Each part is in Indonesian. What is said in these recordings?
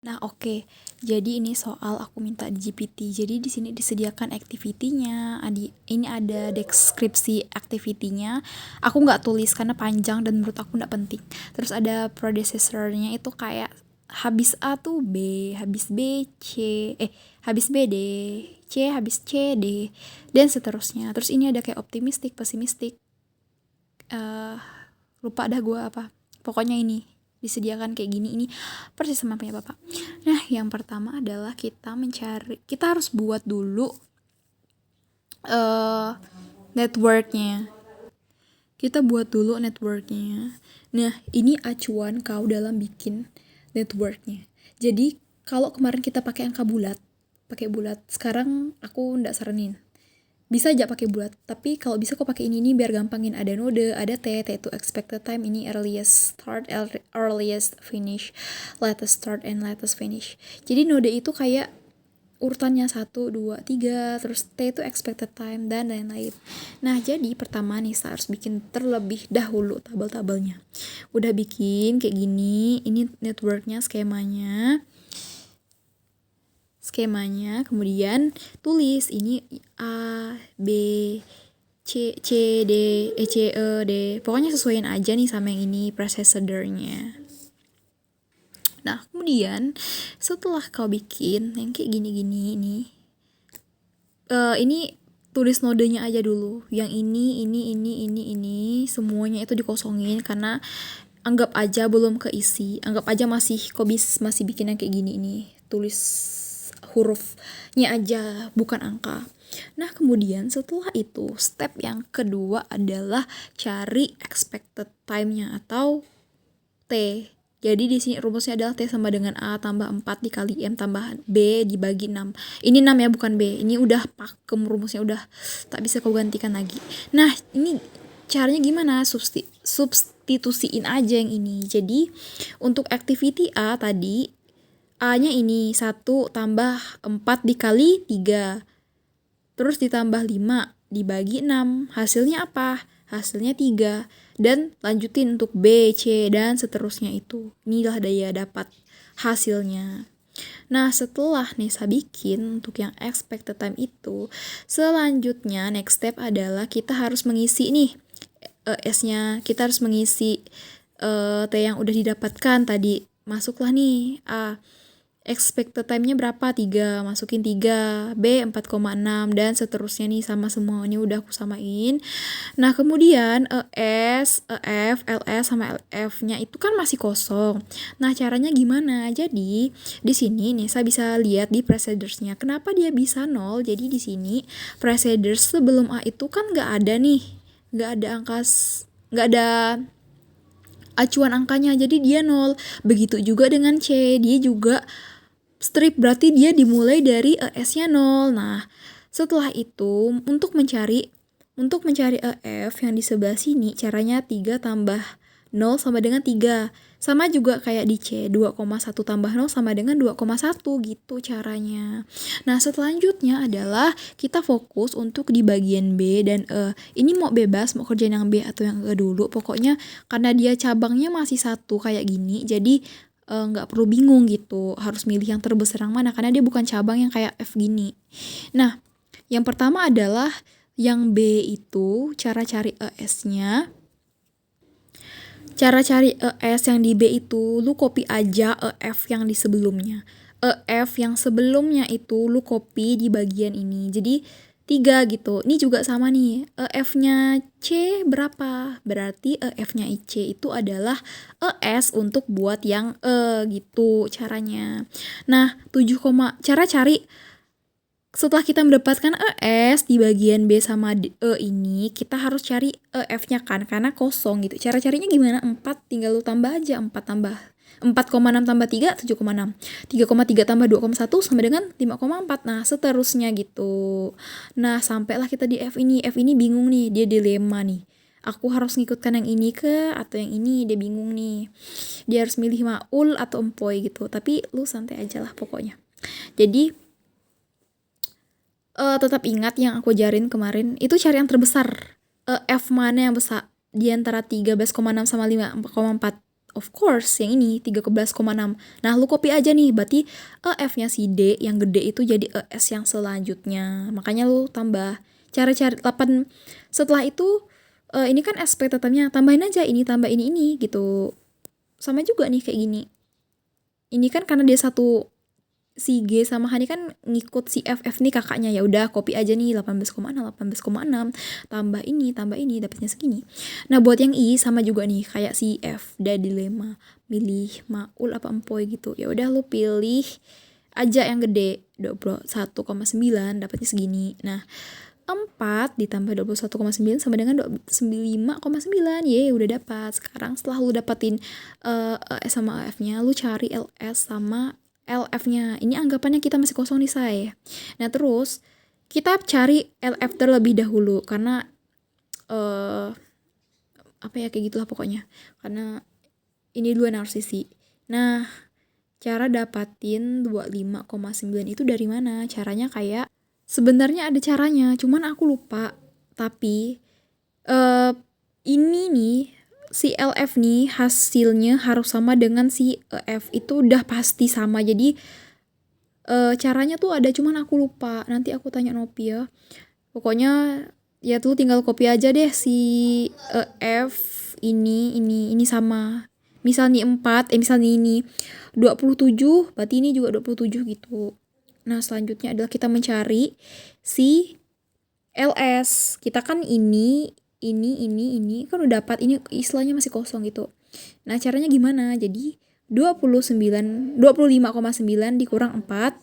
Nah, oke. Jadi ini soal aku minta di GPT. Jadi di sini disediakan activity-nya. Ini ada deskripsi activity-nya. Aku nggak tulis karena panjang dan menurut aku nggak penting. Terus ada predecessor-nya itu kayak habis A tuh B, habis B C, habis B D, C, habis C D, dan seterusnya. Terus ini ada kayak optimistik, pesimistik. Lupa dah gue apa. Pokoknya ini disediakan kayak gini, ini persis sama punya bapak. Nah, yang pertama adalah kita harus buat dulu networknya. Kita buat dulu networknya. Nah, ini acuan kau dalam bikin networknya. Jadi kalau kemarin kita pakai angka bulat, sekarang aku ndak saranin. Bisa aja pakai bulat, tapi kalau bisa kok pakai ini biar gampangin. Ada node, ada T itu expected time, ini earliest start, earliest finish, latest start, and latest finish. Jadi node itu kayak urutannya 1, 2, 3, terus T itu expected time, dan lain-lain. Nah, jadi pertama nih saya harus bikin terlebih dahulu tabel-tabelnya. Udah bikin kayak gini, ini networknya, skemanya, kemudian tulis ini A, B, C, D, E, C, E, D. Pokoknya sesuaiin aja nih sama yang ini procedure-nya. Nah, kemudian setelah kau bikin yang kayak gini-gini ini tulis nodenya aja dulu. Yang ini semuanya itu dikosongin karena anggap aja belum keisi. Anggap aja masih bikin yang kayak gini ini. Tulis hurufnya aja, bukan angka. Nah, kemudian setelah itu, step yang kedua adalah cari expected time-nya atau T. Jadi di sini rumusnya adalah T sama dengan A tambah 4 dikali M tambah B dibagi 6. Ini 6 ya, bukan B. Ini udah pakem rumusnya, udah tak bisa kau gantikan lagi. Nah, ini caranya gimana? Substitusiin aja yang ini. Jadi, untuk activity A tadi, A-nya ini 1 tambah 4 dikali 3. Terus ditambah 5 dibagi 6. Hasilnya apa? Hasilnya 3. Dan lanjutin untuk B, C, dan seterusnya itu. Inilah daya dapat hasilnya. Nah, setelah Nesa bikin untuk yang expected time itu, selanjutnya next step adalah kita harus mengisi nih S-nya. Kita harus mengisi T yang udah didapatkan tadi. Masuklah nih A. Expected time-nya berapa? 3. Masukin 3. B 4,6 dan seterusnya nih sama semua. Ini udah aku samain. Nah, kemudian ES, EF, LS sama LF-nya itu kan masih kosong. Nah, caranya gimana? Jadi, di sini nih saya bisa lihat di procedures-nya. Kenapa dia bisa 0? Jadi di sini procedures sebelum A itu kan enggak ada nih. Enggak ada acuan angkanya, jadi dia 0. Begitu juga dengan C, dia juga strip, berarti dia dimulai dari ES-nya 0. Nah, setelah itu untuk mencari EF yang di sebelah sini, caranya 3 tambah 0 sama dengan 3. Sama juga kayak di C, 2,1 tambah 0 sama dengan 2,1 gitu caranya. Nah, selanjutnya adalah kita fokus untuk di bagian B dan E. Ini mau bebas, mau kerjain yang B atau yang E dulu. Pokoknya karena dia cabangnya masih 1 kayak gini, jadi nggak perlu bingung gitu harus milih yang terbesar yang mana karena dia bukan cabang yang kayak F gini. Nah, yang pertama adalah yang B itu cara cari ES-nya. Cara cari ES yang di B itu lu copy aja EF yang di sebelumnya. EF yang sebelumnya itu lu copy di bagian ini. Jadi 3 gitu. Ini juga sama nih. EF-nya C berapa? Berarti EF-nya C itu adalah ES untuk buat yang E gitu caranya. Nah, cara cari setelah kita mendapatkan ES di bagian B sama E ini, kita harus cari EF-nya kan karena kosong gitu. Cara carinya gimana? 4 tinggal lu tambah aja 4,6 tambah 3, 7,6. 3,3 tambah 2,1 sama dengan 5,4. Nah, seterusnya gitu. Nah, sampailah kita di F ini. F ini bingung nih, dia dilema nih. Aku harus ngikutkan yang ini ke atau yang ini, dia bingung nih. Dia harus milih maul atau empoy gitu. Tapi lu santai aja lah pokoknya. Jadi, tetap ingat yang aku ajarin kemarin, itu cari yang terbesar. F mana yang besar? Di antara 13,6 sama 5,4. of course yang ini 13,6. Nah lu copy aja nih, berarti EF nya si D yang gede itu jadi ES yang selanjutnya, makanya lu tambah. Cara cari 8 setelah itu ini kan SP tetapnya, tambahin aja ini tambah ini gitu. Sama juga nih kayak gini. Ini kan karena dia satu, si G sama H ini kan ngikut si FF nih kakaknya, ya udah copy aja nih 18,6 tambah ini dapatnya segini. Nah buat yang I sama juga nih kayak si F, ada dilema milih maul apa empoy gitu. Ya udah lu pilih aja yang gede 21,9 dapatnya segini. Nah 4 ditambah 21,9 sama dengan 25,9. Ye, udah dapat. Sekarang setelah lu dapetin S sama AF-nya, lu cari LS sama LF-nya. Ini anggapannya kita masih kosong nih, say. Nah, terus kita cari LF terlebih dahulu karena apa ya, kayak gitulah pokoknya. Karena ini dua narsisi. Nah, cara dapatin 25,9 itu dari mana? Caranya kayak sebenarnya ada caranya, cuman aku lupa. Tapi ini nih si LF nih hasilnya harus sama dengan si EF, itu udah pasti sama. Jadi caranya tuh ada, cuman aku lupa. Nanti aku tanya Nopi ya. Pokoknya ya tuh tinggal copy aja deh si EF ini sama. Misalnya 4, misalnya ini 27, berarti ini juga 27 gitu. Nah, selanjutnya adalah kita mencari si LS. Kita kan ini kan udah dapat, ini istilahnya masih kosong gitu. Nah, caranya gimana? Jadi 25,9 dikurang 4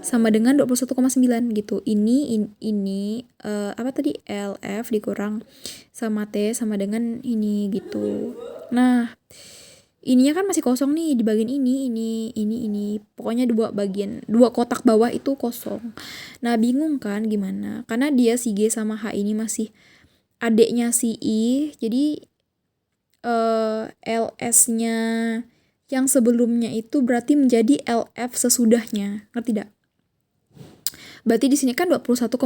sama dengan 21,9 gitu. Ini apa tadi? LF dikurang sama T sama dengan ini gitu. Nah, ininya kan masih kosong nih di bagian ini. Pokoknya dua kotak bawah itu kosong. Nah, bingung kan gimana? Karena dia si G sama H ini masih adeknya si I. Jadi LS-nya yang sebelumnya itu berarti menjadi LF sesudahnya. Ngerti tidak? Berarti di sini kan 21,9.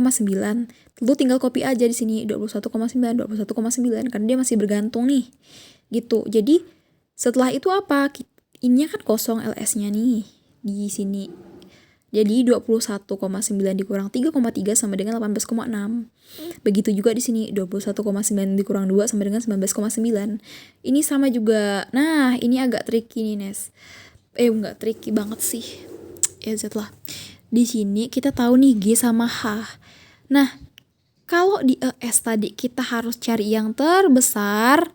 Lu tinggal copy aja di sini 21,9 karena dia masih bergantung nih. Gitu. Jadi setelah itu apa? Ininya kan kosong LS-nya nih di sini. Jadi 21,9 dikurang 3,3 sama dengan 18,6. Begitu juga di sini 21,9 dikurang 2 sama dengan 19,9. Ini sama juga. Nah, ini agak tricky nih, Nes. Enggak tricky banget sih. Ya setelah di sini kita tahu nih G sama H. Nah, kalau di ES tadi kita harus cari yang terbesar.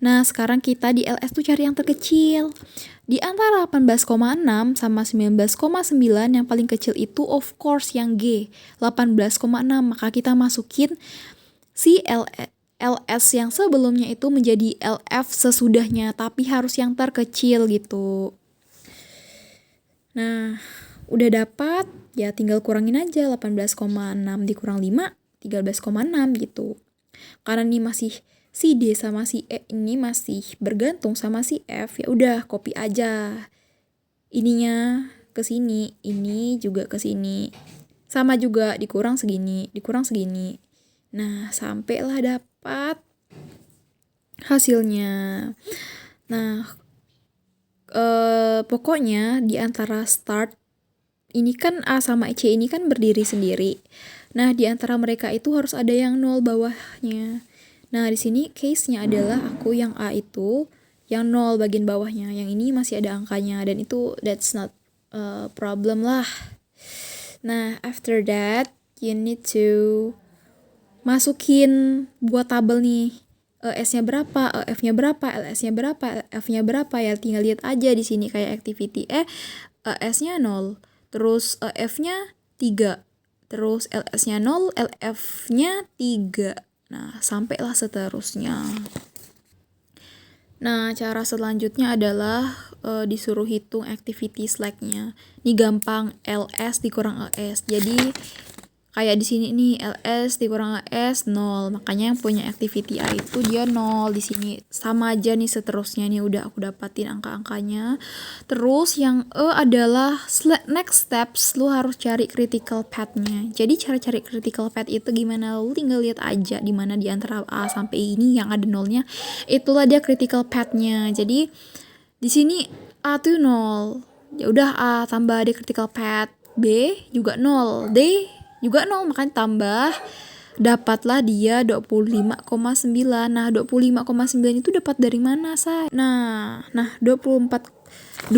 Nah, sekarang kita di LS tuh cari yang terkecil. Di antara 18,6 sama 19,9 yang paling kecil itu of course yang G, 18,6. Maka kita masukin si LS yang sebelumnya itu menjadi LF sesudahnya, tapi harus yang terkecil gitu. Nah, udah dapat, ya tinggal kurangin aja 18,6 dikurang 5, 13,6 gitu. Karena ini masih si D sama si E ini masih bergantung sama si F, ya udah copy aja. Ininya ke sini, ini juga ke sini. Sama juga dikurang segini. Nah, sampailah dapat hasilnya. Nah, pokoknya di antara start ini kan A sama C ini kan berdiri sendiri. Nah, di antara mereka itu harus ada yang 0 bawahnya. Nah, di sini case-nya adalah aku yang A itu yang 0 bagian bawahnya. Yang ini masih ada angkanya dan itu that's not a problem lah. Nah, after that you need to masukin buat tabel nih. S-nya berapa, F-nya berapa, LS-nya berapa, F-nya berapa, ya tinggal lihat aja di sini kayak activity. S-nya 0, terus F-nya 3, terus LS-nya 0, LF-nya 3. Nah, sampailah seterusnya. Nah, cara selanjutnya adalah disuruh hitung activity slack-nya. Ini gampang, LS dikurang ES. Jadi Kayak di sini nih LS dikurang S 0. Makanya yang punya activity A itu dia 0 di sini. Sama aja nih seterusnya nih udah aku dapatin angka-angkanya. Terus yang E adalah next steps lu harus cari critical path-nya. Jadi cara cari critical path itu gimana? Lu tinggal lihat aja di mana di antara A sampai ini yang ada nolnya. Itulah dia critical path-nya. Jadi di sini A tuh 0. Ya udah A tambah D critical path, B juga 0, D juga 0, makanya tambah dapatlah dia 25,9. Nah, 25,9 itu dapat dari mana, Say? Nah 25,9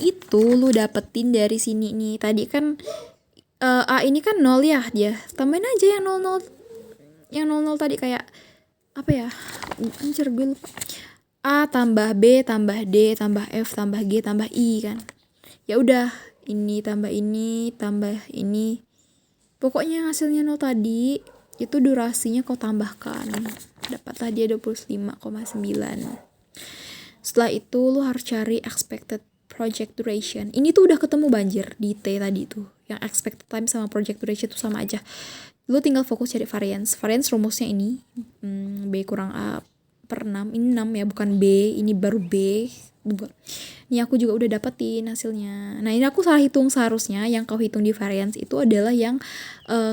itu lu dapetin dari sini nih. Tadi kan A ini kan 0 ya dia. Tambahin aja yang 00. Yang 00 tadi kayak apa ya? Anjir gue lupa. A tambah B tambah D tambah F tambah G tambah I kan. Ya udah, ini tambah ini tambah ini. Pokoknya hasilnya 0 tadi itu durasinya kau tambahkan. Dapatlah dia 25,9. Setelah itu lu harus cari expected project duration. Ini tuh udah ketemu banjir di T tadi tuh. Yang expected time sama project duration tuh sama aja. Lu tinggal fokus cari variance. Variance rumusnya ini B kurang A per 6. Ini 6 ya, bukan B. Ini baru B. Ini aku juga udah dapetin hasilnya. Nah, ini aku salah hitung, seharusnya yang kau hitung di variance itu adalah yang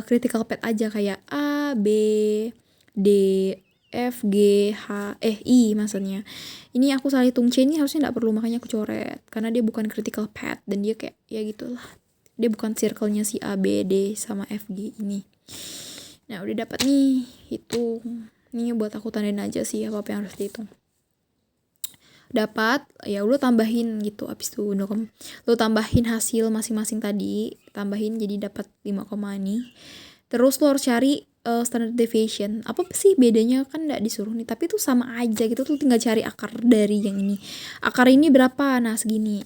critical path aja kayak A, B, D, F, G, H, I maksudnya. Ini aku salah hitung C ini harusnya gak perlu, makanya aku coret. Karena dia bukan critical path dan dia kayak ya gitulah. Dia bukan circle-nya si A, B, D sama F, G ini. Nah, udah dapat nih, hitung. Ini buat aku tandain aja sih apa yang harus dihitung. Dapat, ya lu tambahin gitu. Abis itu lu tambahin hasil masing-masing tadi, tambahin jadi dapat 5, ini. Terus lu harus cari standard deviation. Apa sih bedanya, kan enggak disuruh nih, tapi itu sama aja gitu. Tuh tinggal cari akar dari yang ini. Akar ini berapa? Nah, segini.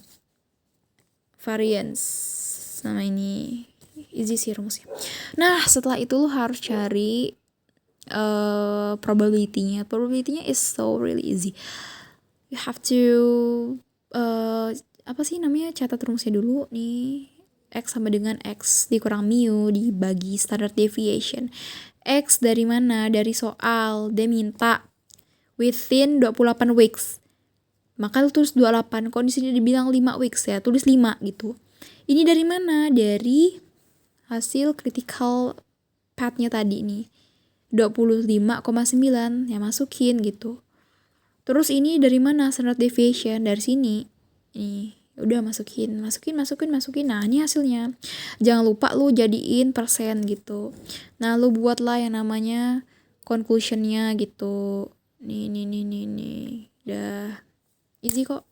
Variance sama ini. Easy sih rumusnya. Nah, setelah itu lu harus cari probability-nya. Probability-nya is so really easy. You have to apa sih namanya, catat rumusnya dulu nih. X sama dengan X dikurang mu dibagi standard deviation. X dari mana? Dari soal. Dia minta within 28 weeks. Maka lu tulis 28. Kalau di sini dibilang 5 weeks ya, tulis 5 gitu. Ini dari mana? Dari hasil critical path-nya tadi nih. 25,9 ya, masukin gitu. Terus ini dari mana standard deviation? Dari sini. Ini udah masukin. Nah, ini hasilnya. Jangan lupa lu jadiin persen gitu. Nah, lu buatlah yang namanya conclusion-nya gitu. Nih. Udah easy kok.